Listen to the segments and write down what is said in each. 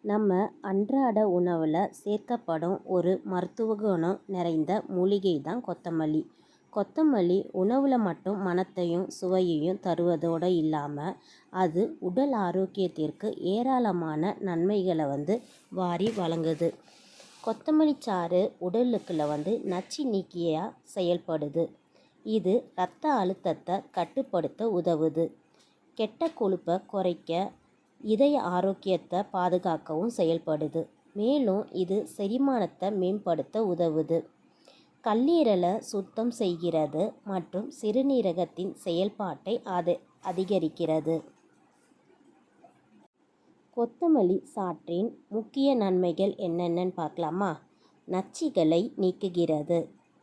நம்ம அன்றாட உணவில் சேர்க்கப்படும் ஒரு மருத்துவ குணம் நிறைந்த மூலிகை தான் கொத்தமல்லி. கொத்தமல்லி உணவில் மட்டும் மணத்தையும் சுவையையும் தருவதோடு இல்லாமல் அது உடல் ஆரோக்கியத்திற்கு ஏராளமான நன்மைகளை வாரி வழங்குது. கொத்தமல்லி சாறு உடலுக்குள்ள நச்சு நீக்கியாக செயல்படுது. இது இரத்த அழுத்தத்தை கட்டுப்படுத்த உதவுது. கெட்ட கொழுப்பை குறைக்க, இதய ஆரோக்கியத்தை பாதுகாக்கவும் செயல்படுது. மேலும் இது செரிமானத்தை மேம்படுத்த உதவுது. கல்லீரலை சுத்தம் செய்கிறது மற்றும் சிறுநீரகத்தின் செயல்பாட்டை அதிகரிக்கிறது. கொத்தமல்லி சாற்றின் முக்கிய நன்மைகள் என்னென்னு பார்க்கலாமா? நச்சுகளை நீக்குகிறது.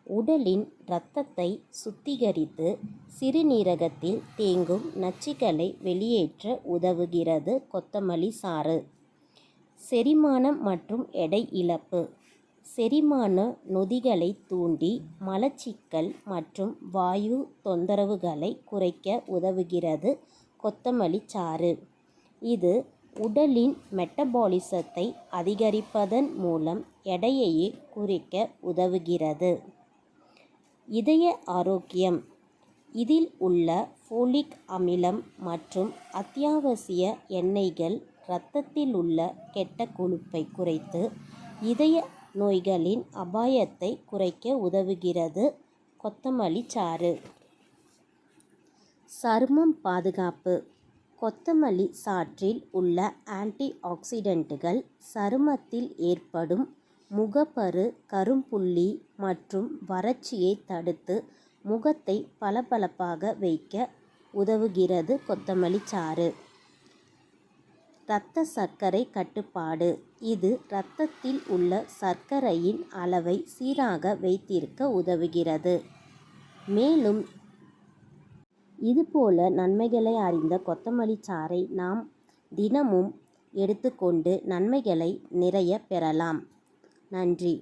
உடலின் இரத்தத்தை சுத்திகரித்து சிறுநீரகத்தில் தேங்கும் நச்சுகளை வெளியேற்ற உதவுகிறது கொத்தமல்லி சாறு. செரிமானம் மற்றும் எடை இழப்பு. செரிமான நொதிகளை தூண்டி மலச்சிக்கல் மற்றும் வாயு தொந்தரவுகளை குறைக்க உதவுகிறது கொத்தமல்லி சாறு. இது உடலின் மெட்டபாலிசத்தை அதிகரிப்பதன் மூலம் எடையையே குறைக்க உதவுகிறது. இதய ஆரோக்கியம். இதில் உள்ள ஃபோலிக் அமிலம் மற்றும் அத்தியாவசிய எண்ணெய்கள் இரத்தத்தில் உள்ள கெட்ட கொழுப்பை குறைத்து இதய நோய்களின் அபாயத்தை குறைக்க உதவுகிறது கொத்தமல்லி சாறு. சருமம் பாதுகாப்பு. கொத்தமல்லி சாற்றில் உள்ள ஆன்டி ஆக்சிடென்ட்டுகள் சருமத்தில் ஏற்படும் முகப்பரு, கரும்புள்ளி மற்றும் வறட்சியை தடுத்து முகத்தை பளபளப்பாக வைக்க உதவுகிறது கொத்தமல்லி சாறு. இரத்த சர்க்கரை கட்டுப்பாடு. இது இரத்தத்தில் உள்ள சர்க்கரையின் அளவை சீராக வைத்திருக்க உதவுகிறது. மேலும் இதுபோல நன்மைகளை அறிந்த கொத்தமல்லி சாறை நாம் தினமும் எடுத்துக்கொண்டு நன்மைகளை நிறைய பெறலாம். நன்றி.